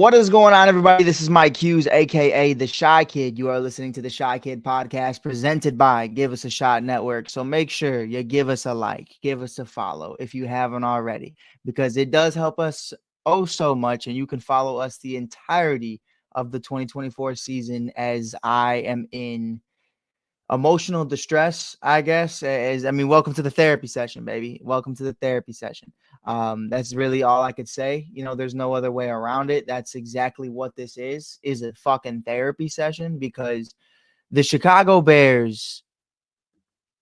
What is going on, everybody? This is Mike Hughes, aka The Shy Kid. You are listening to The Shy Kid podcast presented by Give Us a Shot Network. So make sure you give us a like, give us a follow if you haven't already, because it does help us oh so much. And you can follow us the entirety of the 2024 season as I am in emotional distress, I guess. Welcome to the therapy session, baby. Welcome to the therapy session. That's really all I could say. There's no other way around it. That's exactly what this is a fucking therapy session, because the Chicago Bears,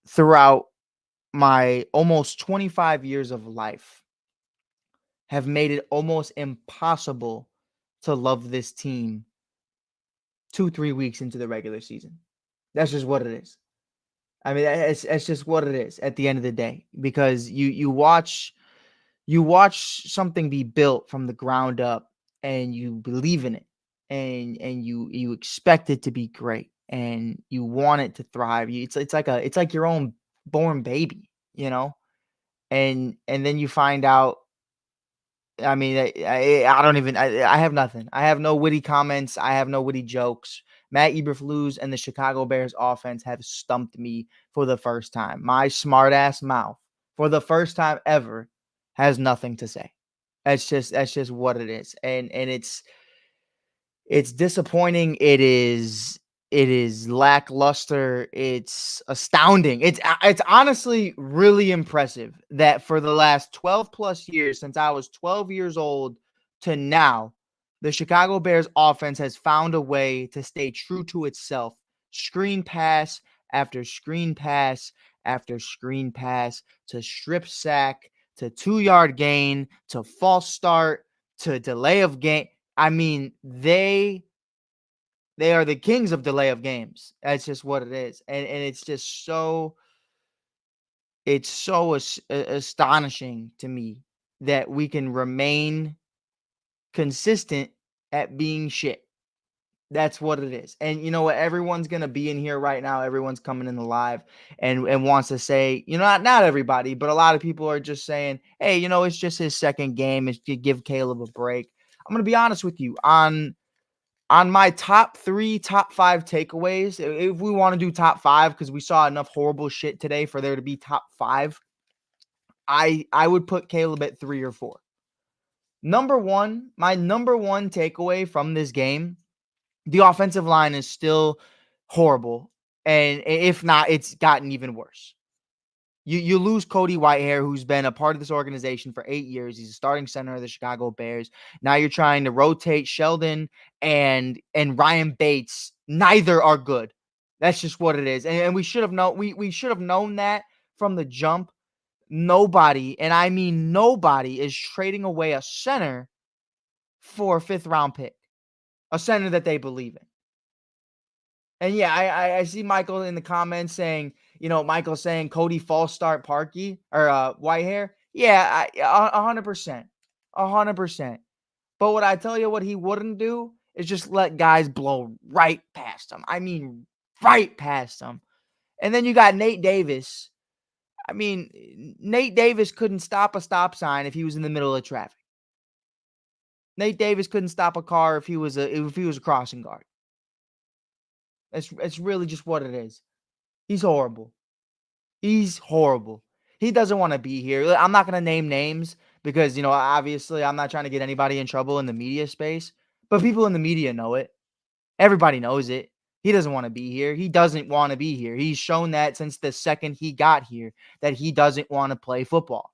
throughout my almost 25 years of life, have made it almost impossible to love this team 2-3 weeks into the regular season. That's just what it is. I mean, it's just what it is at the end of the day, because you watch something be built from the ground up, and you believe in it, and you expect it to be great, and you want it to thrive. It's like your own born baby, and then you find out. I mean, I don't even. I have nothing. I have no witty comments. I have no witty jokes. Matt Eberflus and the Chicago Bears offense have stumped me for the first time. My smart ass mouth, for the first time ever, has nothing to say. That's just what it is, and it's disappointing. It is lackluster. It's astounding. It's honestly really impressive that for the last 12 plus years, since I was 12 years old to now, the Chicago Bears offense has found a way to stay true to itself. Screen pass after screen pass after screen pass, to strip sack, to 2-yard gain, to false start, to delay of game. I mean, they are the kings of delay of games. That's just what it is. And it's just so astonishing to me that we can remain consistent at being shit. That's what it is. And you know what? Everyone's gonna be in here right now. Everyone's coming in the live and wants to say, not everybody, but a lot of people are just saying, hey, it's just his second game. It's to give Caleb a break. I'm gonna be honest with you. On my top 5 takeaways, if we want to do top 5, because we saw enough horrible shit today for there to be top 5, I would put Caleb at 3 or 4. My number one takeaway from this game, the offensive line is still horrible, and if not, it's gotten even worse. You lose Cody Whitehair, who's been a part of this organization for 8 years. He's a starting center of the Chicago Bears. Now you're trying to rotate Sheldon and Ryan Bates. Neither are good. That's just what it is. And we should have known we should have known that from the jump. Nobody, and I mean nobody, is trading away a center for a 5th round pick. A center that they believe in. And yeah, I see Michael in the comments saying, Michael saying Cody false start Parkey or Whitehair. Yeah, 100%. 100%. But what I tell you, what he wouldn't do is just let guys blow right past him. I mean, right past him. And then you got Nate Davis. I mean, Nate Davis couldn't stop a stop sign if he was in the middle of traffic. Nate Davis couldn't stop a car if he was a crossing guard. It's really just what it is. He's horrible. He's horrible. He doesn't want to be here. I'm not going to name names because, obviously I'm not trying to get anybody in trouble in the media space, but people in the media know it. Everybody knows it. He doesn't want to be here. He doesn't want to be here. He's shown that since the second he got here that he doesn't want to play football.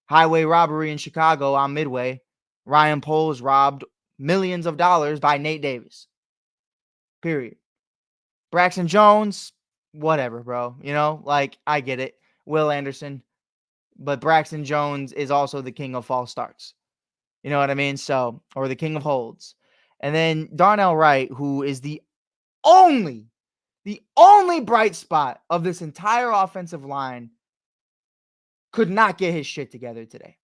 Highway robbery in Chicago on Midway. Ryan Poles robbed millions of dollars by Nate Davis. Period. Braxton Jones, whatever, bro. I get it. Will Anderson. But Braxton Jones is also the king of false starts. You know what I mean? So, or the king of holds. And then Darnell Wright, who is the only bright spot of this entire offensive line, could not get his shit together today.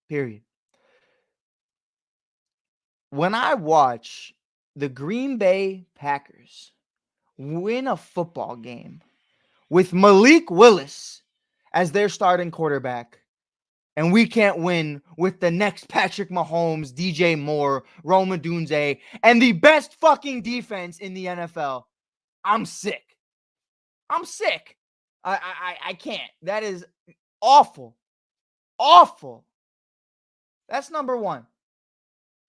Period. When I watch the Green Bay Packers win a football game with Malik Willis as their starting quarterback, And we can't win with the next Patrick Mahomes, DJ Moore, Rome Odunze, and the best fucking defense in the NFL. I'm sick. I'm sick. I can't. That is awful. Awful. That's number one.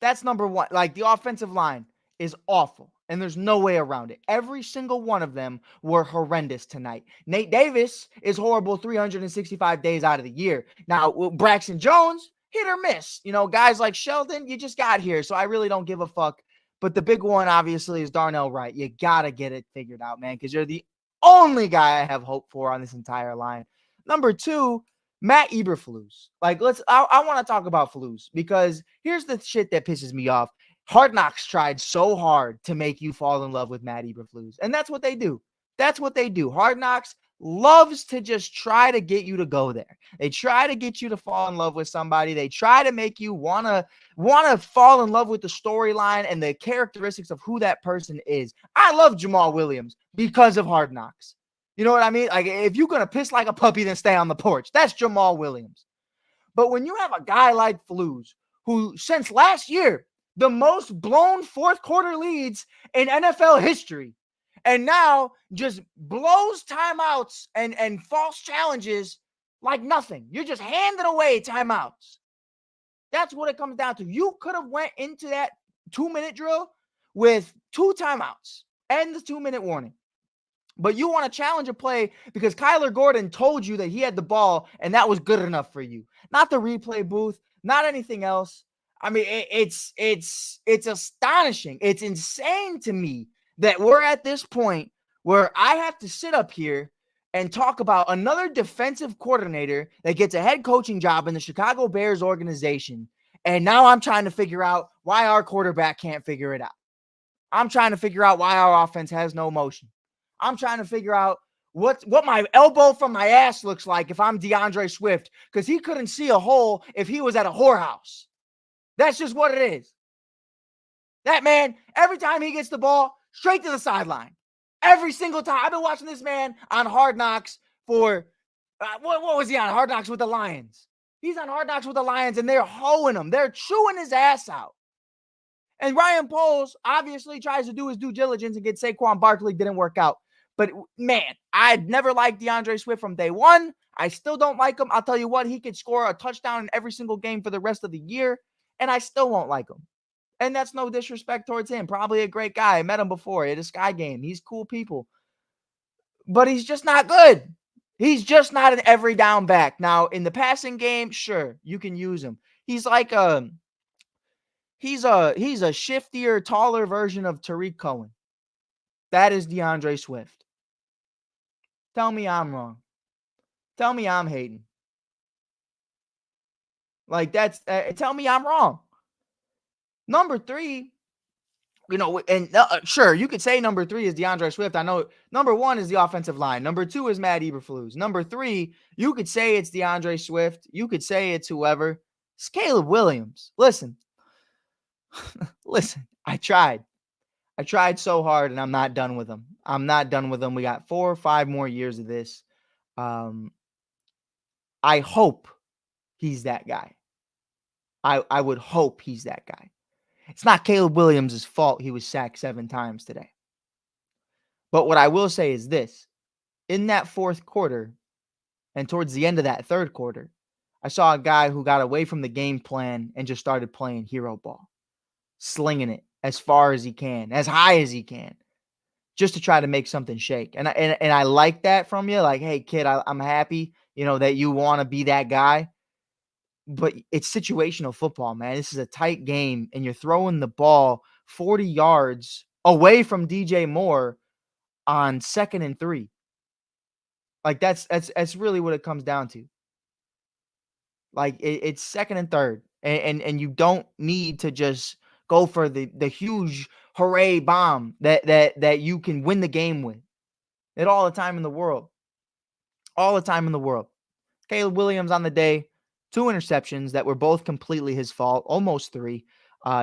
That's number one. Like, the offensive line is awful, and there's no way around it. Every single one of them were horrendous tonight. Nate Davis is horrible 365 days out of the year. Now, Braxton Jones, hit or miss. You know, guys like Sheldon, you just got here, so I really don't give a fuck. But the big one, obviously, is Darnell Wright. You got to get it figured out, man, because you're the only guy I have hope for on this entire line. Number two, Matt Eberflus. Like, I want to talk about Flus, because here's the shit that pisses me off. Hard Knocks tried so hard to make you fall in love with Matt Eberflus, and that's what they do. That's what they do. Hard Knocks loves to just try to get you to go there. They try to get you to fall in love with somebody. They try to make you wanna fall in love with the storyline and the characteristics of who that person is. I love Jamal Williams because of Hard Knocks. You know what I mean? Like, if you're going to piss like a puppy, then stay on the porch. That's Jamal Williams. But when you have a guy like Flus, who since last year, the most blown fourth quarter leads in NFL history, and now just blows timeouts and false challenges like nothing. You're just handing away timeouts. That's what it comes down to. You could have went into that 2-minute drill with 2 timeouts and the 2-minute warning. But you want to challenge a play because Kyler Gordon told you that he had the ball and that was good enough for you. Not the replay booth, not anything else. I mean, it's astonishing. It's insane to me that we're at this point where I have to sit up here and talk about another defensive coordinator that gets a head coaching job in the Chicago Bears organization. And now I'm trying to figure out why our quarterback can't figure it out. I'm trying to figure out why our offense has no motion. I'm trying to figure out what my elbow from my ass looks like if I'm DeAndre Swift, because he couldn't see a hole if he was at a whorehouse. That's just what it is. That man, every time he gets the ball, straight to the sideline. Every single time. I've been watching this man on Hard Knocks for, what was he on? Hard Knocks with the Lions. He's on Hard Knocks with the Lions, and they're hoeing him. They're chewing his ass out. And Ryan Poles obviously tries to do his due diligence and get Saquon Barkley. Didn't work out. But, man, I'd never liked DeAndre Swift from day one. I still don't like him. I'll tell you what, he could score a touchdown in every single game for the rest of the year, and I still won't like him. And that's no disrespect towards him. Probably a great guy. I met him before at a Sky game. He's cool people. But he's just not good. He's just not an every down back. Now, in the passing game, sure, you can use him. He's like he's a shiftier, taller version of Tariq Cohen. That is DeAndre Swift. Tell me I'm wrong. Tell me I'm hating. Like, that's tell me I'm wrong. Number 3, you know, and sure, you could say number 3 is DeAndre Swift. I know number 1 is the offensive line. Number 2 is Matt Eberflus. Number 3, you could say it's DeAndre Swift. You could say it's whoever. It's Caleb Williams. Listen, I tried. I tried so hard, and I'm not done with him. I'm not done with him. We got 4 or 5 more years of this. I hope he's that guy. I would hope he's that guy. It's not Caleb Williams' fault he was sacked 7 times today. But what I will say is this. In that fourth quarter, and towards the end of that third quarter, I saw a guy who got away from the game plan and just started playing hero ball. Slinging it as far as he can, as high as he can, just to try to make something shake. And I like that from you. Like, hey, kid, I'm happy, that you want to be that guy. But it's situational football, man. This is a tight game, and you're throwing the ball 40 yards away from DJ Moore on 2nd and 3. Like, that's really what it comes down to. Like, it's 2nd and 3rd, and you don't need to just go for the huge hooray bomb that you can win the game with. At all the time in the world. All the time in the world. Caleb Williams on the day, 2 interceptions that were both completely his fault, almost 3.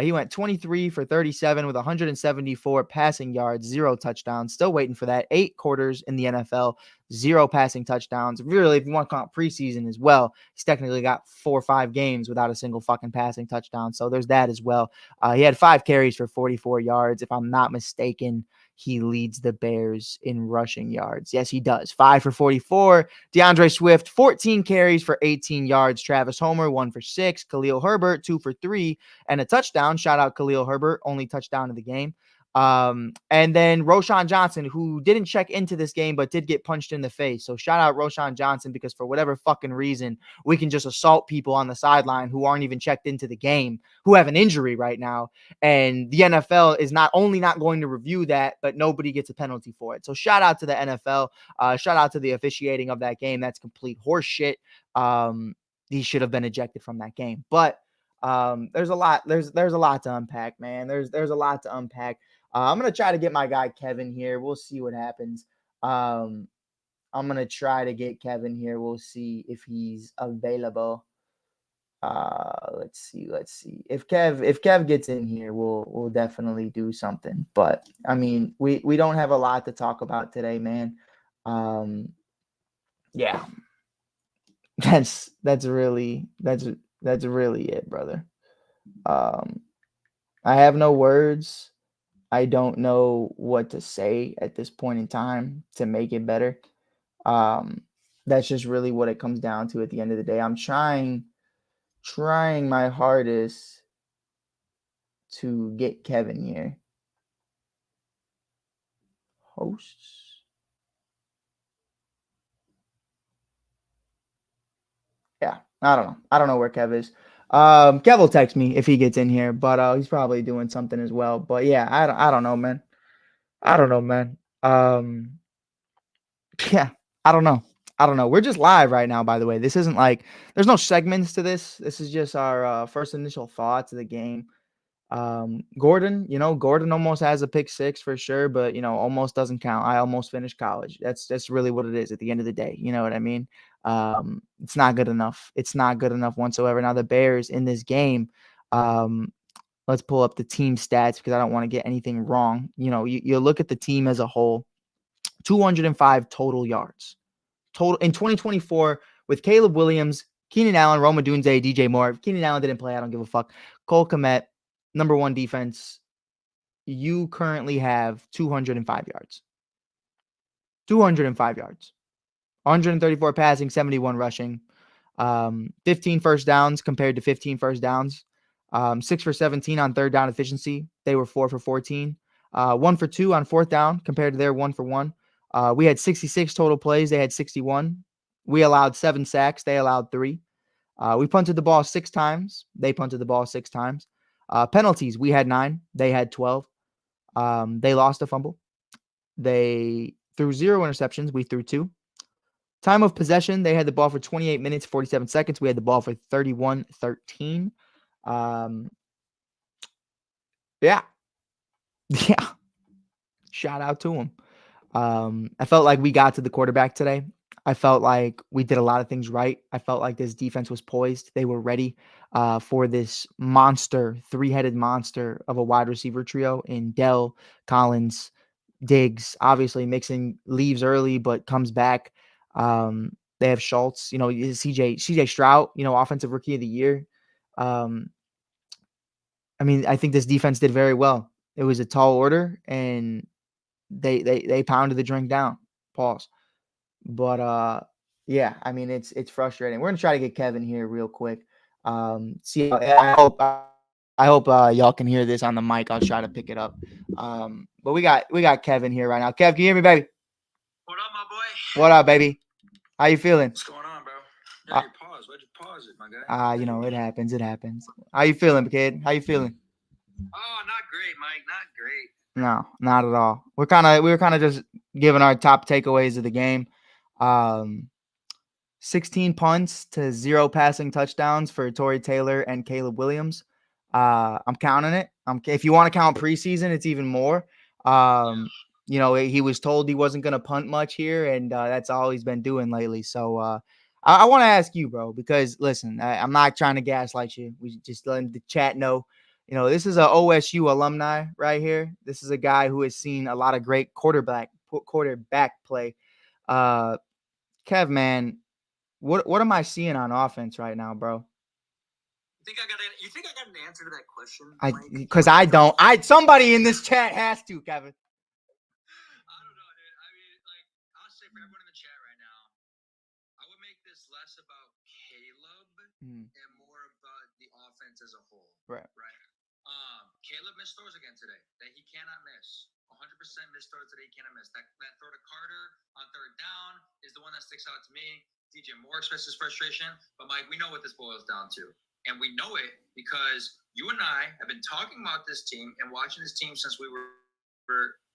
He went 23 for 37 with 174 passing yards, 0 touchdowns. Still waiting for that. 8 quarters in the NFL, 0 passing touchdowns. Really, if you want to count preseason as well, he's technically got 4 or 5 games without a single fucking passing touchdown. So there's that as well. He had 5 carries for 44 yards. If I'm not mistaken, he leads the Bears in rushing yards. Yes, he does. 5 for 44. DeAndre Swift, 14 carries for 18 yards. Travis Homer, 1 for 6. Khalil Herbert, 2 for 3 and a touchdown. Shout out Khalil Herbert, only touchdown of the game. And then Roschon Johnson, who didn't check into this game, but did get punched in the face. So shout out Roschon Johnson, because for whatever fucking reason, we can just assault people on the sideline who aren't even checked into the game, who have an injury right now. And the NFL is not only not going to review that, but nobody gets a penalty for it. So shout out to the NFL. Shout out to the officiating of that game. That's complete horse shit. He should have been ejected from that game. But there's a lot to unpack, man. There's a lot to unpack. I'm gonna try to get my guy Kevin here. We'll see what happens. I'm gonna try to get Kevin here. We'll see if he's available. Let's see. If Kev gets in here, we'll definitely do something. But I mean, we don't have a lot to talk about today, man. Yeah. That's really it, brother. I have no words. I don't know what to say at this point in time to make it better. That's just really what it comes down to at the end of the day. I'm trying my hardest to get Kevin here. Hosts. Yeah, I don't know where Kev is. Kev will text me if he gets in here, but he's probably doing something as well. But yeah, I don't know, man. Yeah, I don't know. We're just live right now, by the way. This isn't like there's no segments to this. This is just our first initial thoughts of the game. Gordon almost has a pick 6 for sure, but almost doesn't count. I almost finished college. That's really what it is at the end of the day. You know what I mean? It's not good enough. It's not good enough whatsoever. Now the Bears in this game, let's pull up the team stats because I don't want to get anything wrong. You look at the team as a whole, 205 total yards. Total in 2024 with Caleb Williams, Keenan Allen, Rome Odunze, DJ Moore. If Keenan Allen didn't play, I don't give a fuck. Cole Kmet, number 1 defense. You currently have 205 yards. 205 yards. 134 passing, 71 rushing. 15 first downs compared to 15 first downs. 6 for 17 on third down efficiency. They were 4 for 14. 1 for 2 on fourth down compared to their 1 for 1. We had 66 total plays. They had 61. We allowed 7 sacks. They allowed 3. We punted the ball 6 times. They punted the ball 6 times. Penalties, we had 9. They had 12. They lost a fumble. They threw 0 interceptions. We threw 2. Time of possession, they had the ball for 28 minutes, 47 seconds. We had the ball for 31-13. Yeah. Yeah. Shout out to them. I felt like we got to the quarterback today. I felt like we did a lot of things right. I felt like this defense was poised. They were ready for this monster, 3-headed monster of a wide receiver trio in Dell, Collins, Diggs. Obviously, Mixon leaves early but comes back. They have Schultz, CJ Stroud, offensive rookie of the year. I mean, I think this defense did very well. It was a tall order, and they pounded the drink down. Pause. But yeah, I mean, it's frustrating. We're gonna try to get Kevin here real quick. See, I hope y'all can hear this on the mic. I'll try to pick it up. But we got Kevin here right now. Kev, can you hear me, baby? What up, my boy? What up, baby? How you feeling? What's going on, bro? Yeah, you pause. Why'd you pause it, my guy? It happens. It happens. How you feeling, kid? How you feeling? Oh, not great, Mike. Not great. No, not at all. We were kind of just giving our top takeaways of the game. 16 punts to 0 passing touchdowns for Torrey Taylor and Caleb Williams. I'm counting it. If you want to count preseason, it's even more. He was told he wasn't going to punt much here, and that's all he's been doing lately. So I want to ask you, bro, because listen, I'm not trying to gaslight you. We just letting the chat know, This is a OSU alumni right here. This is a guy who has seen a lot of great quarterback play. Uh, Kev, man, what am I seeing on offense right now, bro? You think I got an answer to that question, Because I don't. Somebody in this chat has to, Kevin. I don't know, dude. I mean, like, I'll say for everyone in the chat right now, I would make this less about Caleb and more about the offense as a whole. Right. Caleb missed throws again today that he cannot miss. 100% missed throws that he cannot miss. That throw to Carter on third down is the one that sticks out to me. DJ Moore expresses frustration. But, Mike, we know what this boils down to. And we know it because you and I have been talking about this team and watching this team since we were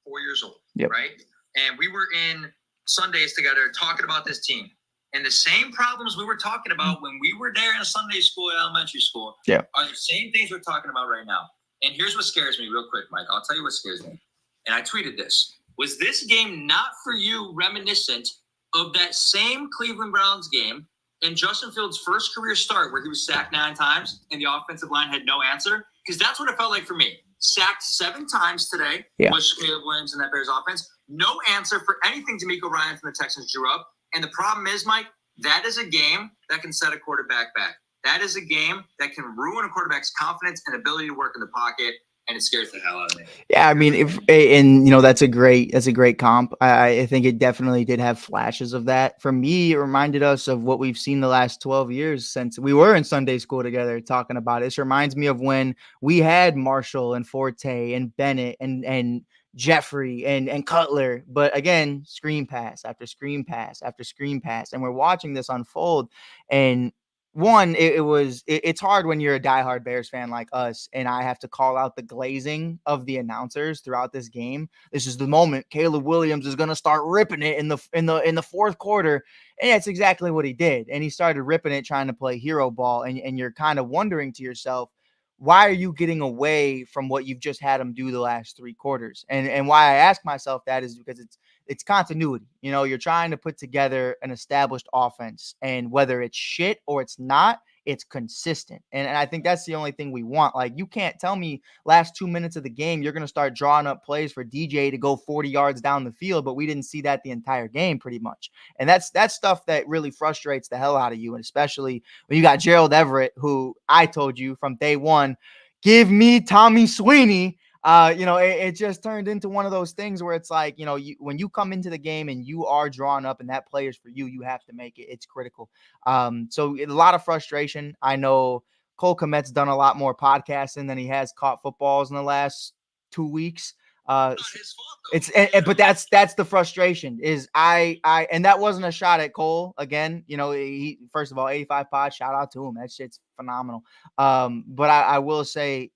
4 years old, right? And we were in Sundays together talking about this team. And the same problems we were talking about when we were there in Sunday school and elementary school are the same things we're talking about right now. And here's what scares me real quick, Mike. I'll tell you what scares me. And I tweeted this. Was this game not for you reminiscent of that same Cleveland Browns game and Justin Fields' first career start where he was sacked 9 times and the offensive line had no answer? Because that's what it felt like for me. Sacked 7 times today was Caleb Williams in that Bears offense. No answer for anything DeMeco Ryans and the Texans drew up. And the problem is, Mike, that is a game that can set a quarterback back. That is a game that can ruin a quarterback's confidence and ability to work in the pocket, and it scares the hell out of me. Yeah, I mean, that's a great comp. I think it definitely did have flashes of that. For me, it reminded us of what we've seen the last 12 years since we were in Sunday school together talking about it. This reminds me of when we had Marshall and Forte and Bennett and Jeffrey and Cutler, but again, screen pass after screen pass after screen pass, and we're watching this unfold. And it's hard when you're a diehard Bears fan like us, and I have to call out the glazing of the announcers throughout this game. This is the moment Caleb Williams is going to start ripping it in the fourth quarter, and that's exactly what he did. And he started ripping it, trying to play hero ball, and you're kind of wondering to yourself, why are you getting away from what you've just had him do the last 3 quarters? And why I ask myself that is because it's continuity. You're trying to put together an established offense, and whether it's shit or it's not, it's consistent. And I think that's the only thing we want. Like, you can't tell me last 2 minutes of the game you're going to start drawing up plays for DJ to go 40 yards down the field, but we didn't see that the entire game pretty much. And that's stuff that really frustrates the hell out of you, and especially when you got Gerald Everett, who I told you from day one, give me Tommy Sweeney. It just turned into one of those things where it's like, when you come into the game and you are drawn up and that player's for you, you have to make it. It's critical. So a lot of frustration. I know Cole Kmet's done a lot more podcasting than he has caught footballs in the last 2 weeks. Not his fault, though. But that's the frustration is and that wasn't a shot at Cole again. He, first of all, 85 pod, shout out to him. That shit's phenomenal. But I will say,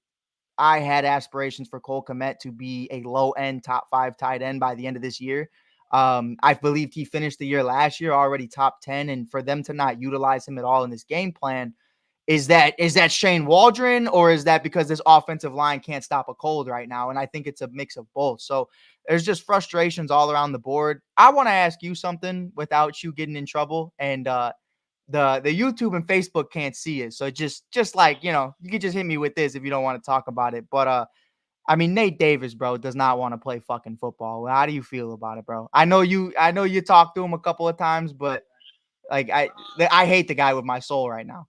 I had aspirations for Cole Kmet to be a low-end top 5 tight end by the end of this year. I believed he finished the year last year already top 10, and for them to not utilize him at all in this game plan, is that Shane Waldron, or is that because this offensive line can't stop a cold right now? And I think it's a mix of both. So there's just frustrations all around the board. I want to ask you something without you getting in trouble, and the YouTube and Facebook can't see it. So just like, you could just hit me with this if you don't want to talk about it. But I mean, Nate Davis, bro, does not want to play fucking football. How do you feel about it, bro? I know you talked to him a couple of times, but like I hate the guy with my soul right now.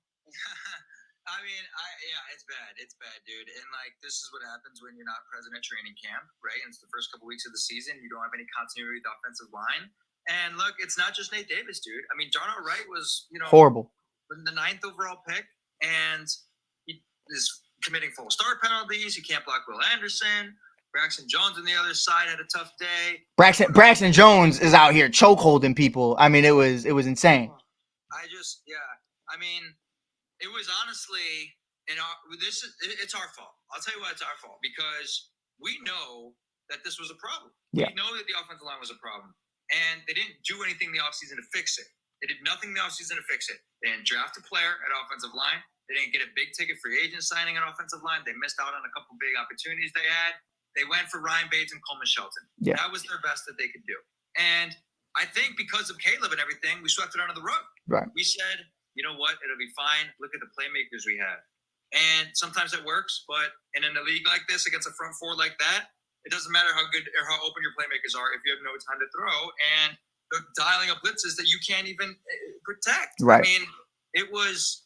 I mean, it's bad, dude. And like, this is what happens when you're not present at training camp, right? And it's the first couple weeks of the season. You don't have any continuity with the offensive line. And look, it's not just Nate Davis, dude. I mean, Darnell Wright was, horrible, the 9th overall pick, and he is committing false start penalties. He can't block Will Anderson. Braxton Jones on the other side had a tough day. Braxton Jones is out here chokeholding people. I mean, it was insane. I mean, it was honestly, it's our fault. I'll tell you why it's our fault, because we know that this was a problem. Yeah. We know that the offensive line was a problem. And they didn't do anything in the offseason to fix it. They did nothing in the offseason to fix it. They didn't draft a player at offensive line. They didn't get a big-ticket free agent signing at offensive line. They missed out on a couple big opportunities they had. They went for Ryan Bates and Coleman Shelton. Yeah. That was their best that they could do. And I think because of Caleb and everything, we swept it under the rug. Right. We said, you know what? It'll be fine. Look at the playmakers we have. And sometimes it works, but in a league like this, against a front four like that, it doesn't matter how good or how open your playmakers are if you have no time to throw. And the dialing up blitzes that you can't even protect. Right. I mean, it was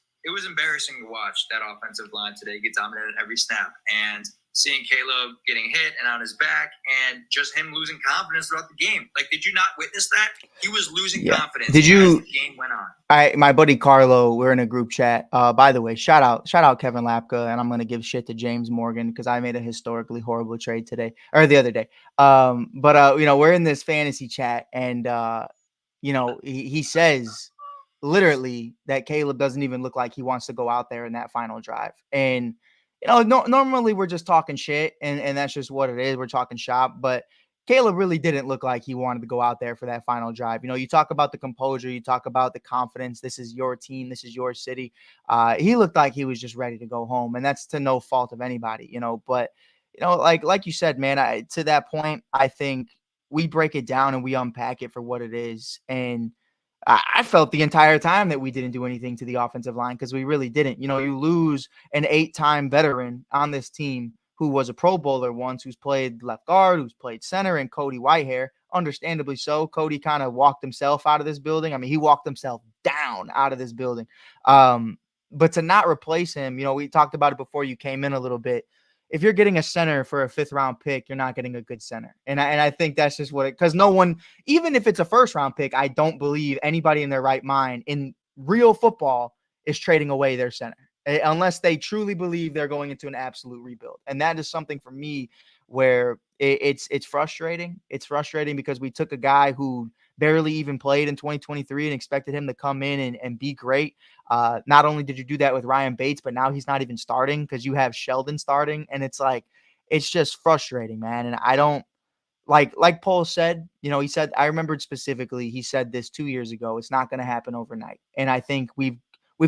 embarrassing to watch that offensive line today get dominated every snap. And seeing Caleb getting hit and on his back and just him losing confidence throughout the game. Like, did you not witness that? He was losing confidence Did you, as the game went on. My buddy Carlo, we're in a group chat. By the way, shout out Kevin Lapka, and I'm gonna give shit to James Morgan because I made a historically horrible trade today or the other day. But we're in this fantasy chat, and he says literally that Caleb doesn't even look like he wants to go out there in that final drive. And normally we're just talking shit, and that's just what it is. We're talking shop, but Caleb really didn't look like he wanted to go out there for that final drive. You talk about the composure, you talk about the confidence. This is your team, this is your city. He looked like he was just ready to go home, and that's to no fault of anybody. But like you said, man, to that point, I think we break it down and we unpack it for what it is. And I felt the entire time that we didn't do anything to the offensive line because we really didn't. You lose an 8-time veteran on this team who was a Pro Bowler once, who's played left guard, who's played center, and Cody Whitehair. Understandably so. Cody kind of walked himself out of this building. I mean, he walked himself down out of this building. But to not replace him, we talked about it before you came in a little bit. If you're getting a center for a 5th-round pick, you're not getting a good center. And I think that's just what because no one, even if it's a 1st-round pick, I don't believe anybody in their right mind in real football is trading away their center unless they truly believe they're going into an absolute rebuild. And that is something for me where it's frustrating. It's frustrating because we took a guy who barely even played in 2023 and expected him to come in and be great. Not only did you do that with Ryan Bates, but now he's not even starting because you have Sheldon starting. And it's just frustrating, man. And I don't, like Paul said, he said, I remembered specifically, he said this 2 years ago, it's not going to happen overnight. And I think we've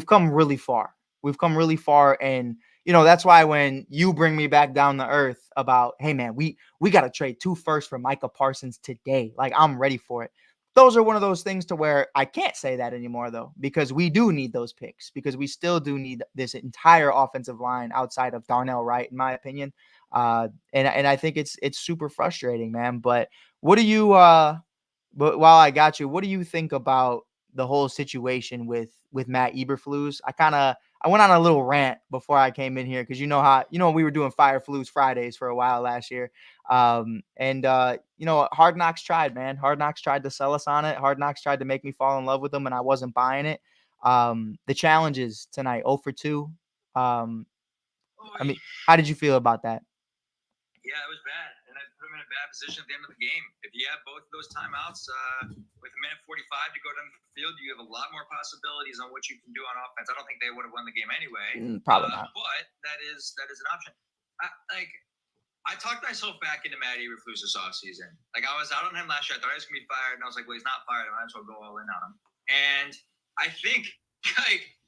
come really far. We've come really far. And, that's why when you bring me back down to earth about, hey man, we got to trade 2 firsts for Micah Parsons today. Like, I'm ready for it. Those are one of those things to where I can't say that anymore though, because we do need those picks, because we still do need this entire offensive line outside of Darnell Wright, in my opinion. And I think it's super frustrating, man. But what do you but while I got you, what do you think about the whole situation with Matt Eberflus? I went on a little rant before I came in here because we were doing Fire Flus Fridays for a while last year. Hard Knocks tried, man. Hard Knocks tried to sell us on it. Hard Knocks tried to make me fall in love with them, and I wasn't buying it. The challenges tonight, 0 for 2. I mean, how did you feel about that? Yeah, it was bad, and I put him in a bad position at the end of the game. If you have both of those timeouts with a minute 45 to go down the field, you have a lot more possibilities on what you can do on offense. I don't think they would have won the game anyway. Probably not. But that is an option. I talked myself back into Matt Eberflus this offseason. Like, I was out on him last year. I thought he was going to be fired, and I was like, well, he's not fired. I might as well go all in on him. And I think,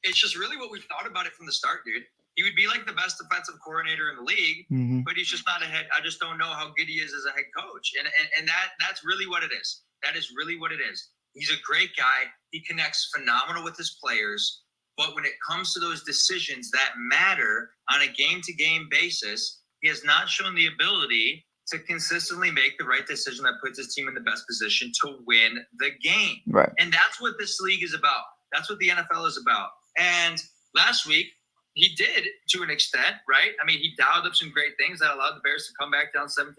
it's just really what we thought about it from the start, dude. He would be like the best defensive coordinator in the league, but he's just not a head. I just don't know how good he is as a head coach. And that's really what it is. That is really what it is. He's a great guy. He connects phenomenal with his players. But when it comes to those decisions that matter on a game-to-game basis, he has not shown the ability to consistently make the right decision that puts his team in the best position to win the game. Right. And that's what this league is about. That's what the NFL is about. And last week, he did to an extent, right? I mean, he dialed up some great things that allowed the Bears to come back down 17-0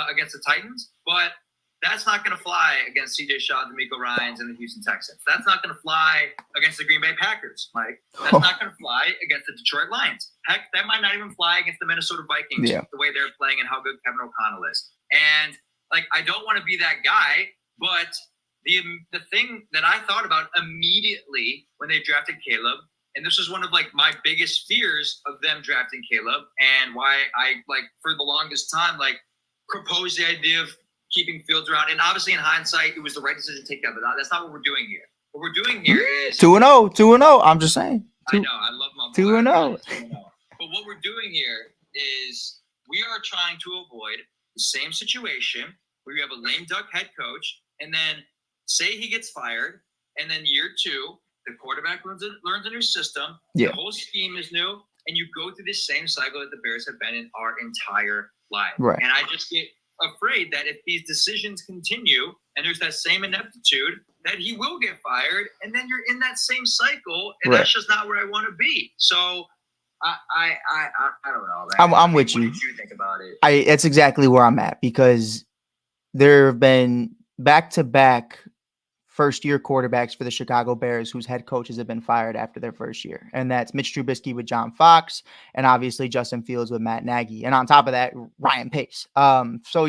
against the Titans. But that's not going to fly against C.J. Stroud, DeMeco Ryans, and the Houston Texans. That's not going to fly against the Green Bay Packers, Mike. That's not going to fly against the Detroit Lions. Heck, that might not even fly against the Minnesota Vikings, the way they're playing and how good Kevin O'Connell is. And, I don't want to be that guy, but the thing that I thought about immediately when they drafted Caleb, and this was one of my biggest fears of them drafting Caleb, and why I for the longest time proposed the idea of keeping Fields around. And obviously, in hindsight, it was the right decision to take that. But that's not what we're doing here. What we're doing here is 2-0, 2-0. I'm just saying. I know. I love my 2-0. But what we're doing here is we are trying to avoid the same situation where you have a lame duck head coach, and then say he gets fired, and then year 2. The quarterback learns a new system. The whole scheme is new. and you go through this same cycle that the Bears have been in our entire life. Right. And I just get afraid that if these decisions continue and there's that same ineptitude, that he will get fired, and then you're in that same cycle, and that's just not where I want to be. So I don't know, man. I'm with you. What did you think about it? That's exactly where I'm at, because there have been back-to-back first-year quarterbacks for the Chicago Bears whose head coaches have been fired after their first year. And that's Mitch Trubisky with John Fox, and obviously Justin Fields with Matt Nagy. And on top of that, Ryan Pace. So,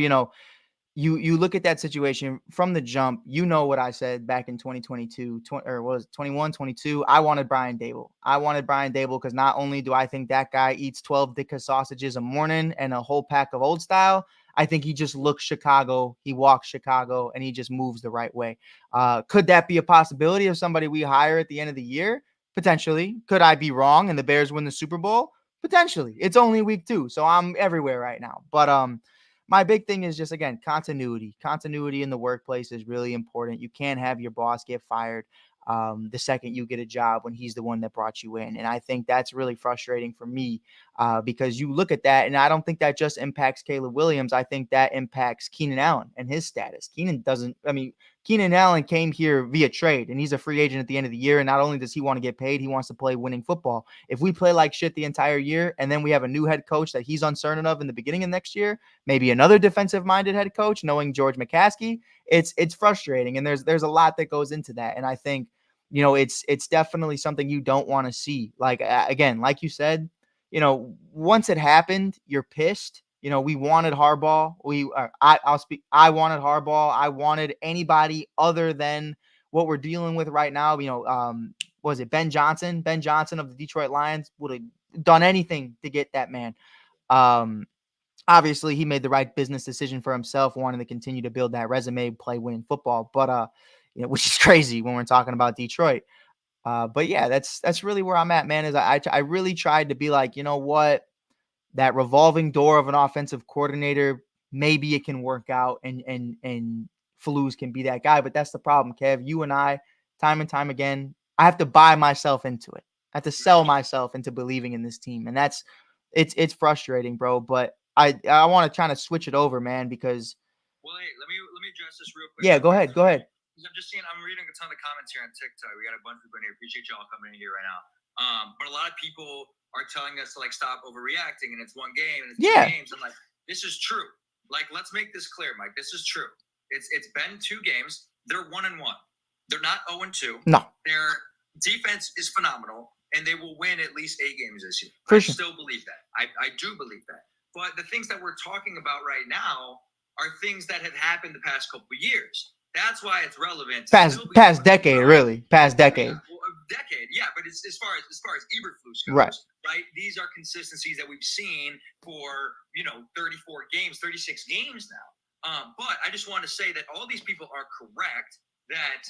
you look at that situation from the jump. What I said back in 2022, or was it 21, 22? I wanted Brian Dable. Because not only do I think that guy eats 12 Dicka sausages a morning and a whole pack of Old Style, I think he just looks Chicago. He walks Chicago, and he just moves the right way. Could that be a possibility of somebody we hire at the end of the year? Potentially. Could I be wrong and the Bears win the Super Bowl? Potentially. It's only week 2, so I'm everywhere right now. But my big thing is just, again, continuity. Continuity in the workplace is really important. You can't have your boss get fired the second you get a job when he's the one that brought you in. And I think that's really frustrating for me because you look at that, and I don't think that just impacts Caleb Williams. I think that impacts Keenan Allen and his status. Keenan Allen came here via trade, and he's a free agent at the end of the year. And not only does he want to get paid, he wants to play winning football. If we play like shit the entire year, and then we have a new head coach that he's uncertain of in the beginning of next year, maybe another defensive-minded head coach, knowing George McCaskey, it's frustrating. And there's a lot that goes into that. And I think, it's definitely something you don't want to see. Like, again, like you said, once it happened, you're pissed. We wanted Harbaugh. I wanted Harbaugh. I wanted anybody other than what we're dealing with right now. Was it Ben Johnson? Ben Johnson of the Detroit Lions would have done anything to get that man. Obviously, he made the right business decision for himself, wanting to continue to build that resume, play winning football. But which is crazy when we're talking about Detroit. But yeah, that's really where I'm at, man. Is I really tried to be like, you know what? That revolving door of an offensive coordinator, maybe it can work out, and Falus can be that guy. But that's the problem, Kev. You and I, time and time again, I have to buy myself into it. I have to sell myself into believing in this team, and it's frustrating, bro. But I want to try to switch it over, man, because. Well, hey, let me address this real quick. Yeah, go ahead. I'm reading a ton of comments here on TikTok. We got a bunch of people in here. Appreciate y'all coming in here right now. But a lot of people are telling us to stop overreacting, and it's one game and it's 2 games. I'm like, this is true. Let's make this clear, Mike. This is true. It's been 2 games. They're 1-1. They're not 0-2. No. Their defense is phenomenal, and they will win at least 8 games this year. For sure. Still believe that. I do believe that. But the things that we're talking about right now are things that have happened the past couple of years. That's why it's relevant. Past decade, really. Past decade. Yeah, a decade, yeah. But it's as far as Eberflus goes, right? These are consistencies that we've seen for 34 games, 36 games now. But I just want to say that all these people are correct that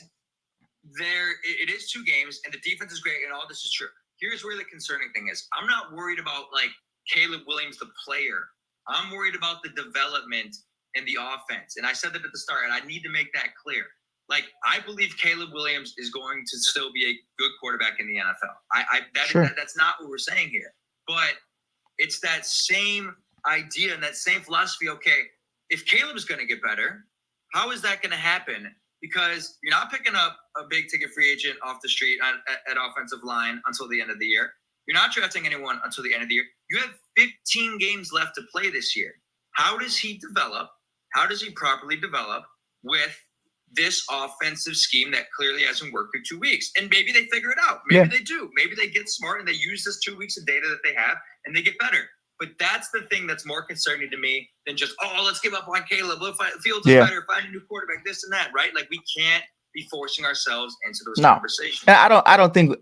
it is 2 games and the defense is great and all this is true. Here's where the concerning thing is. I'm not worried about Caleb Williams, the player. I'm worried about the development and the offense. And I said that at the start, and I need to make that clear. I believe Caleb Williams is going to still be a good quarterback in the NFL. That's not what we're saying here. But it's that same idea and that same philosophy. Okay, if Caleb is going to get better, how is that going to happen? Because you're not picking up a big ticket free agent off the street at offensive line until the end of the year. You're not drafting anyone until the end of the year. You have 15 games left to play this year. How does he develop? How does he properly develop with this offensive scheme that clearly hasn't worked through 2 weeks? And maybe they figure it out. Maybe they do. Maybe they get smart and they use this 2 weeks of data that they have and they get better. But that's the thing that's more concerning to me than just, let's give up on Caleb. Fields is better. Find a new quarterback, this and that, right? We can't be forcing ourselves into those conversations. And I don't think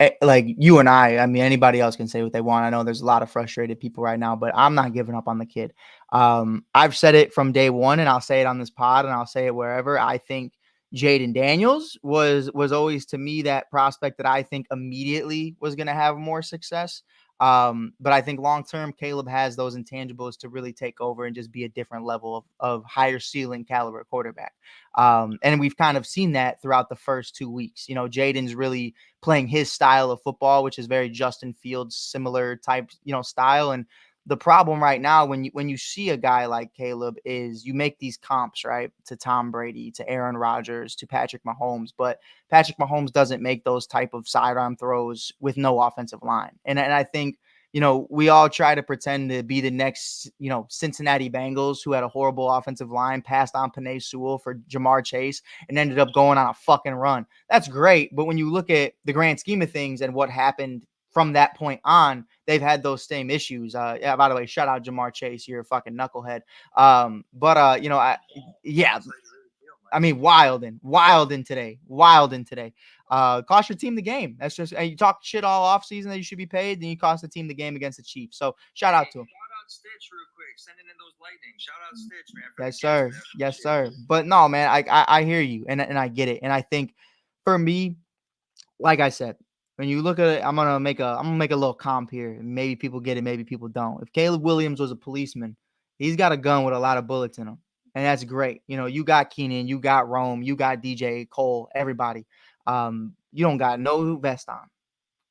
you and I mean, anybody else can say what they want. I know there's a lot of frustrated people right now, but I'm not giving up on the kid. I've said it from day one, and I'll say it on this pod, and I'll say it wherever. I think Jaden Daniels was always, to me, that prospect that I think immediately was going to have more success. But I think long term, Caleb has those intangibles to really take over and just be a different level of higher ceiling caliber quarterback. And we've kind of seen that throughout the first 2 weeks. Jaden's really playing his style of football, which is very Justin Fields similar type, style. And the problem right now when you see a guy like Caleb is you make these comps, right, to Tom Brady, to Aaron Rodgers, to Patrick Mahomes, but Patrick Mahomes doesn't make those type of sidearm throws with no offensive line. And I think, we all try to pretend to be the next, Cincinnati Bengals who had a horrible offensive line, passed on Penei Sewell for Jamar Chase and ended up going on a fucking run. That's great. But when you look at the grand scheme of things and what happened from that point on, they've had those same issues. Yeah, by the way, shout out Jamar Chase. You're a fucking knucklehead. Yeah, I mean, wilding today. Cost your team the game. That's just, you talk shit all off season that you should be paid, then you cost the team the game against the Chiefs. So shout out to him. Shout out Stitch real quick. Sending in those lightning. Shout out Stitch, man. Yes, sir. Yes, sir. But no, man, I hear you and I get it. And I think for me, like I said, when you look at it, I'm gonna make a little comp here. Maybe people get it, maybe people don't. If Caleb Williams was a policeman, he's got a gun with a lot of bullets in him. And that's great. You got Keenan, you got Rome, you got DJ, Cole, everybody. You don't got no vest on.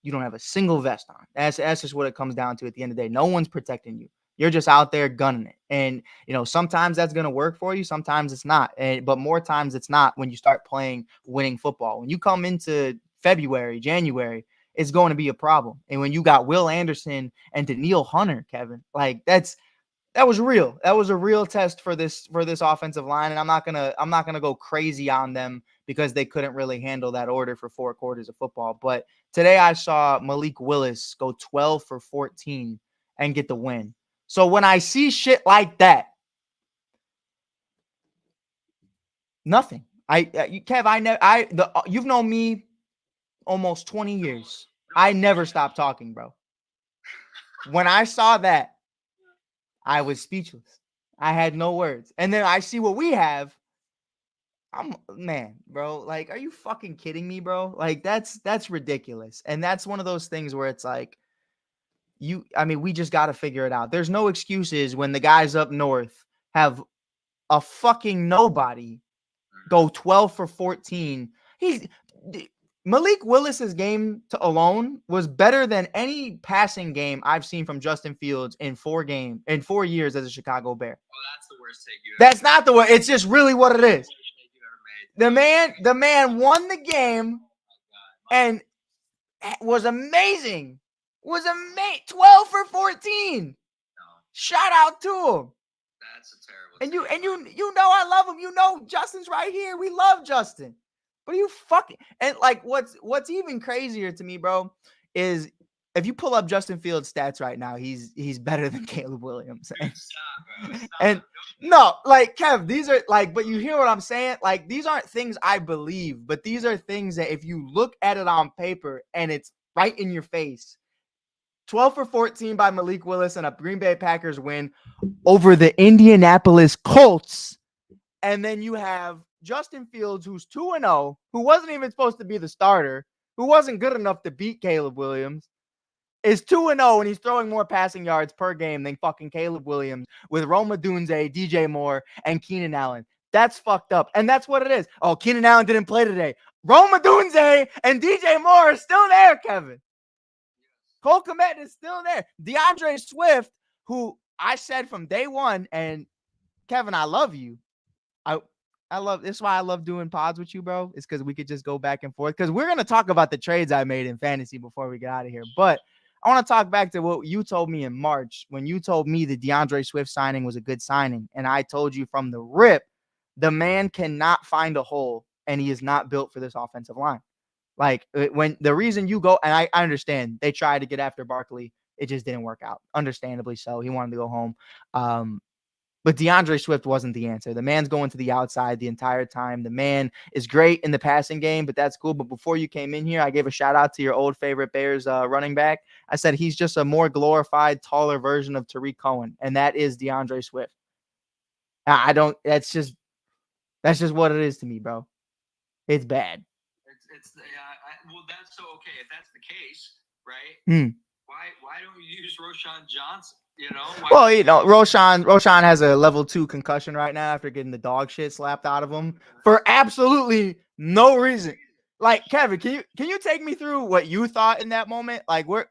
You don't have a single vest on. That's just what it comes down to at the end of the day. No one's protecting you. You're just out there gunning it. And, sometimes that's going to work for you. Sometimes it's not. But more times it's not when you start playing winning football. When you come into February, January, it's going to be a problem. And when you got Will Anderson and Daniil Hunter, Kevin, like that was real. That was a real test for this offensive line. And I'm not gonna go crazy on them because they couldn't really handle that order for 4 quarters of football. But today I saw Malik Willis go 12 for 14 and get the win. So when I see shit like that, nothing. You've known me almost 20 years. I never stopped talking, bro. When I saw that, I was speechless. I had no words. And then I see what we have. Man, bro, like, are you fucking kidding me, bro? Like, that's ridiculous. And that's one of those things where it's like, we just got to figure it out. There's no excuses when the guys up north have a fucking nobody go 12 for 14. Malik Willis's game alone was better than any passing game I've seen from Justin Fields in 4 years as a Chicago Bear. Oh, that's the worst take you ever That's not the way. It's just really what it is. The man won the game and was amazing. 12 for 14. Shout out to him. That's a terrible. And you know I love him. You know Justin's right here. We love Justin. But you fucking and like what's even crazier to me, bro, is if you pull up Justin Fields' stats right now, he's better than Caleb Williams. Dude, stop, bro. Stop. And no, like Kev, these are like, but you hear what I'm saying? Like, these aren't things I believe, but these are things that if you look at it on paper and it's right in your face. 12 for 14 by Malik Willis and a Green Bay Packers win over the Indianapolis Colts. And then you have Justin Fields, who's 2-0, who wasn't even supposed to be the starter, who wasn't good enough to beat Caleb Williams, is 2-0 and he's throwing more passing yards per game than fucking Caleb Williams with Rome Odunze, DJ Moore, and Keenan Allen. That's fucked up. And that's what it is. Oh, Keenan Allen didn't play today. Rome Odunze and DJ Moore are still there, Kevin. Cole Kmet is still there. DeAndre Swift, who I said from day one, and Kevin, I love you. I love this is why I love doing pods with you, bro. It's because we could just go back and forth. Because we're gonna talk about the trades I made in fantasy before we get out of here. But I want to talk back to what you told me in March when you told me the DeAndre Swift signing was a good signing. And I told you from the rip, the man cannot find a hole and he is not built for this offensive line. Like when the reason you go, and I understand they tried to get after Barkley, it just didn't work out. Understandably so. He wanted to go home. But DeAndre Swift wasn't the answer. The man's going to the outside the entire time. The man is great in the passing game, but that's cool. But before you came in here, I gave a shout out to your old favorite Bears running back. I said he's just a more glorified, taller version of Tariq Cohen, and that is DeAndre Swift. That's just what it is to me, bro. It's bad. Well, that's so okay. If that's the case, right? why don't you use Roshan Johnson? You know, Well, Roshan has a level 2 concussion right now after getting the dog shit slapped out of him for absolutely no reason. Like, Kevin, can you take me through what you thought in that moment? Like, were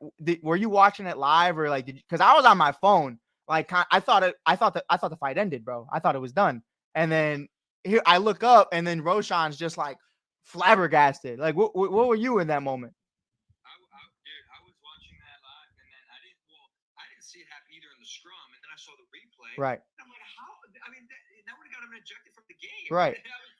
you watching it live, or like because I was on my phone. Like, I thought the fight ended, bro. I thought it was done. And then here I look up, and then Roshan's just like flabbergasted. Like, what were you in that moment? Dude, I was watching that live, and then I didn't see it happen either in the scrum, and then I saw the replay, Right. and I'm like, how? I mean, that would have got him ejected from the game. Right.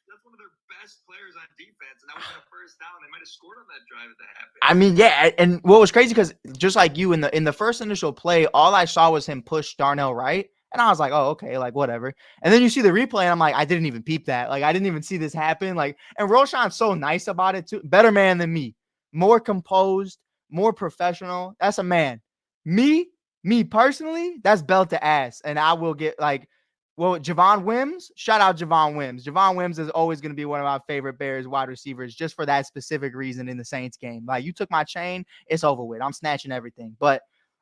That's one of their best players on defense, and that was a first down. They might have scored on that drive if that happened. I mean, yeah, and what was crazy because just like you in the first initial play, all I saw was him push Darnell right, and I was like, oh, okay, like whatever. And then you see the replay, and I'm like, I didn't even peep that. Like, I didn't even see this happen. Like, and Roshan's so nice about it too. Better man than me, more composed, more professional. That's a man. Me personally, that's belt to ass, and I will get like. Well, Javon Wims, shout out Javon Wims. Javon Wims is always going to be one of my favorite Bears wide receivers just for that specific reason in the Saints game. Like, you took my chain, it's over with. I'm snatching everything. But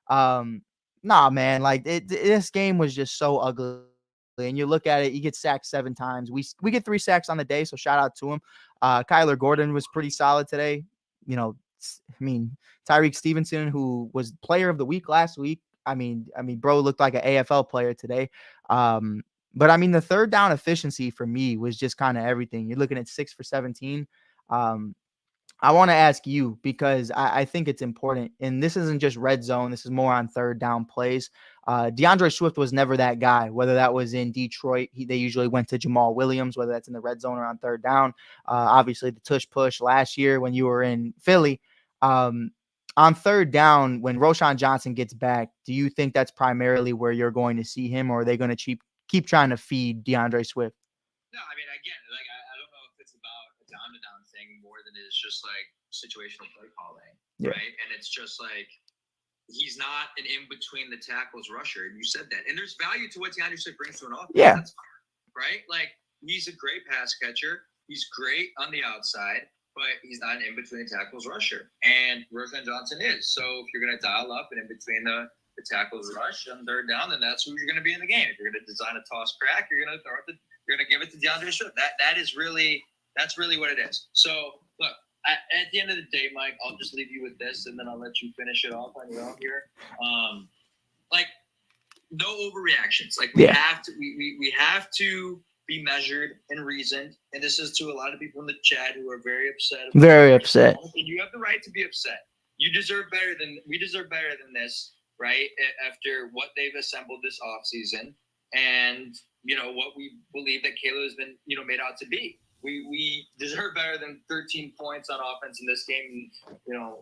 nah, man, like this game was just so ugly. And you look at it, he gets sacked 7 times. We get 3 sacks on the day, so shout out to him. Kyler Gordon was pretty solid today. You know, I mean, Tyreek Stevenson, who was player of the week last week. I mean, bro looked like an AFL player today. Um, but I mean, the third down efficiency for me was just kind of everything. You're looking at 6 for 17. Um, I want to ask you because I think it's important, and this isn't just red zone. This is more on third down plays. DeAndre Swift was never that guy. Whether that was in Detroit, they usually went to Jamal Williams. Whether that's in the red zone or on third down, obviously the tush push last year when you were in Philly. Um, on third down, when Roshan Johnson gets back, do you think that's primarily where you're going to see him, or are they going to keep trying to feed DeAndre Swift? No, I mean, again, like I don't know if it's about a down to down thing more than it's just like situational play calling, right? And it's just like he's not an in between the tackles rusher. And you said that, and there's value to what DeAndre Swift brings to an offense. Yeah, that's fine, right? Like he's a great pass catcher. He's great on the outside, but he's not an in between the tackles rusher. And Roshan Johnson is. So if you're going to dial up and in between the tackles rush on third down, then that's who you're going to be in the game. If you're going to design a toss crack, you're going to you're going to give it to DeAndre Swift. That's really what it is. So look, at the end of the day, Mike, I'll just leave you with this, and then I'll let you finish it off on your own here. Like no overreactions. Like we have to be measured and reasoned. And this is to a lot of people in the chat who are very upset. Very upset. And you have the right to be upset. We deserve better than this, right? After what they've assembled this offseason, and what we believe that Caleb has been made out to be. We deserve better than 13 points on offense in this game, and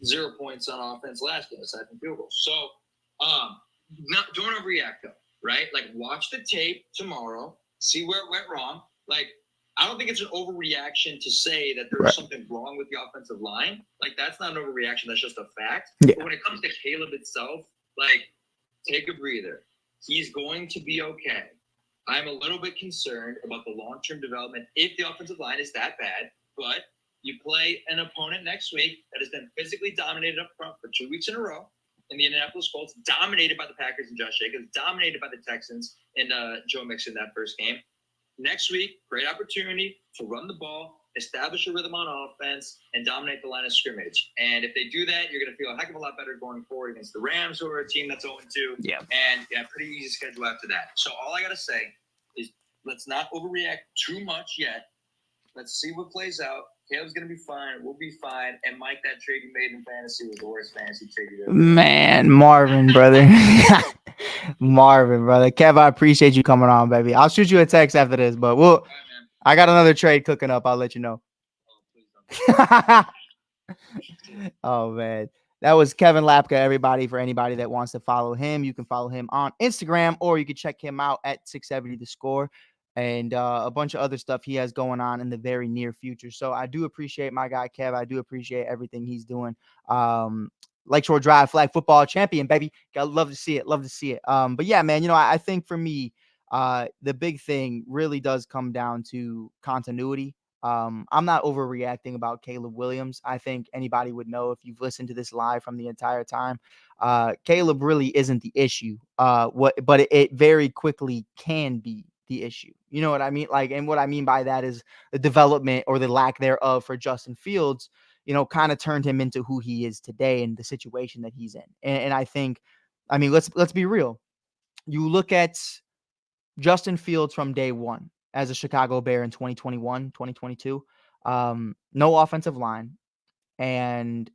0 points on offense last game, aside from field goals. So don't overreact though, right? Like watch the tape tomorrow, see where it went wrong. Like I don't think it's an overreaction to say that there's something wrong with the offensive line. Like that's not an overreaction, that's just a fact. Yeah. But when it comes to Caleb itself, like take a breather. He's going to be okay. I'm a little bit concerned about the long-term development if the offensive line is that bad, but you play an opponent next week that has been physically dominated up front for 2 weeks in a row in the Indianapolis Colts, dominated by the Packers and Josh Jacobs, dominated by the Texans and Joe Mixon that first game. Next week, great opportunity to run the ball, establish a rhythm on offense, and dominate the line of scrimmage. And if they do that, you're going to feel a heck of a lot better going forward against the Rams, who are a team that's 0-2. Yeah. And pretty easy schedule after that. So all I got to say is let's not overreact too much yet. Let's see what plays out. Caleb's going to be fine. We'll be fine. And Mike, that trade you made in fantasy was the worst fantasy trade you ever made. Man, Marvin, brother. Marvin, brother. Kev, I appreciate you coming on, baby. I'll shoot you a text after this, but I got another trade cooking up. I'll let you know. Oh, man. That was Kevin Lapka, everybody. For anybody that wants to follow him, you can follow him on Instagram, or you can check him out at 670 The Score, and a bunch of other stuff he has going on in the very near future. So I do appreciate my guy, Kev. I do appreciate everything he's doing. Lakeshore Drive flag football champion, baby. Love to see it. Love to see it. But yeah, man, I think for me, the big thing really does come down to continuity. I'm not overreacting about Caleb Williams. I think anybody would know if you've listened to this live from the entire time. Caleb really isn't the issue. But it very quickly can be the issue. You know what I mean? Like, and what I mean by that is the development or the lack thereof for Justin Fields, kind of turned him into who he is today and the situation that he's in. And I think, I mean, let's be real. You look at Justin Fields from day one as a Chicago Bear in 2021, 2022. No offensive line and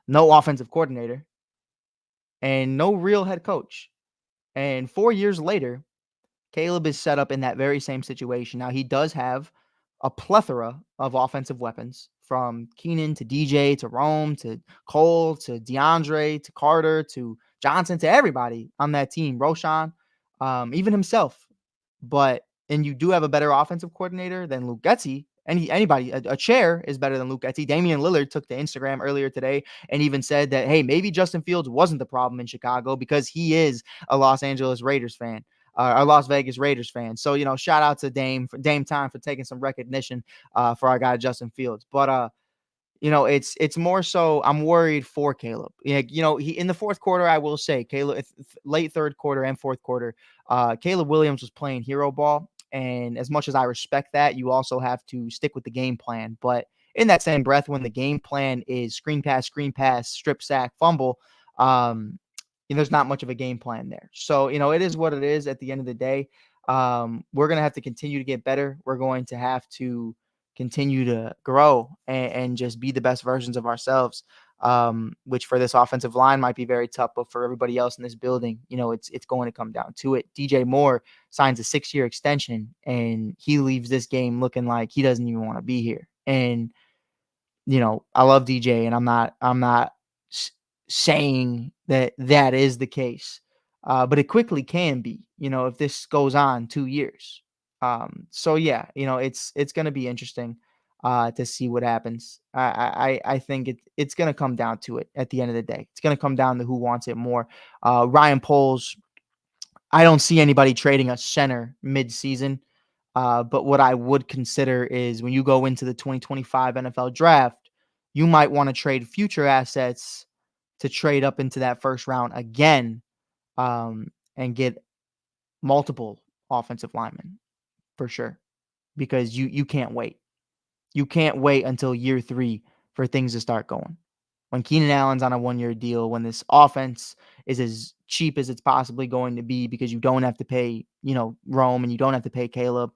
no offensive coordinator and no real head coach. And 4 years later, Caleb is set up in that very same situation. Now, he does have a plethora of offensive weapons from Keenan to DJ to Rome to Cole to DeAndre to Carter to Johnson to everybody on that team, Roshan, even himself. And you do have a better offensive coordinator than Luke Getsy. Anybody, a chair is better than Luke Getsy. Damian Lillard took to Instagram earlier today and even said that, hey, maybe Justin Fields wasn't the problem in Chicago because he is a Los Angeles Raiders fan. A Las Vegas Raiders fan. So, shout out to Dame Time for taking some recognition for our guy Justin Fields. But it's more so I'm worried for Caleb. He in the fourth quarter, I will say Caleb, late third quarter and fourth quarter, Caleb Williams was playing hero ball. And as much as I respect that, you also have to stick with the game plan. But in that same breath, when the game plan is screen pass, strip sack, fumble, there's not much of a game plan there. So, it is what it is at the end of the day. We're going to have to continue to get better. We're going to have to continue to grow and just be the best versions of ourselves, which for this offensive line might be very tough, but for everybody else in this building, it's going to come down to it. DJ Moore signs a 6-year extension and he leaves this game looking like he doesn't even want to be here. And, I love DJ and I'm not saying that is the case, but it quickly can be, if this goes on 2 years. So yeah, it's going to be interesting to see what happens. I think it's going to come down to it at the end of the day. It's going to come down to who wants it more. Ryan Poles, I don't see anybody trading a center mid-season. But what I would consider is when you go into the 2025 NFL draft, you might want to trade future assets to trade up into that first round again, and get multiple offensive linemen for sure, because you can't wait. You can't wait until year 3 for things to start going. When Keenan Allen's on a 1-year deal, when this offense is as cheap as it's possibly going to be because you don't have to pay, Rome and you don't have to pay Caleb.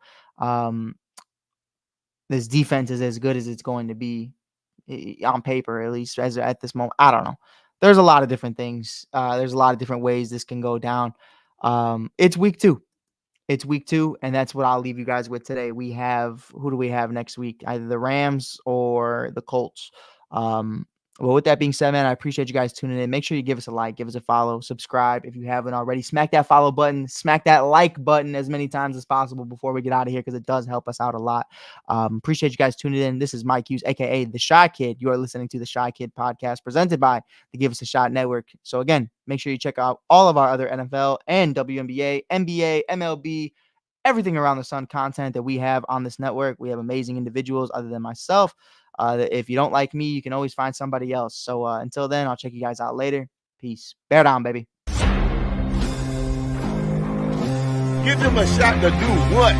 This defense is as good as it's going to be on paper, at least as at this moment. I don't know. There's a lot of different things. There's a lot of different ways this can go down. It's week 2. It's week 2, and that's what I'll leave you guys with today. Who do we have next week? Either the Rams or the Colts. Well, with that being said, man, I appreciate you guys tuning in. Make sure you give us a like, give us a follow, subscribe if you haven't already. Smack that follow button, smack that like button as many times as possible before we get out of here because it does help us out a lot. Appreciate you guys tuning in. This is Mike Hughes, a.k.a. The Shy Kid. You are listening to The Shy Kid podcast presented by the Give Us a Shot Network. So, again, make sure you check out all of our other NFL and WNBA, NBA, MLB, everything around the sun content that we have on this network. We have amazing individuals other than myself. If you don't like me, you can always find somebody else. So until then, I'll check you guys out later. Peace. Bear down, baby. Give them a shot to do what?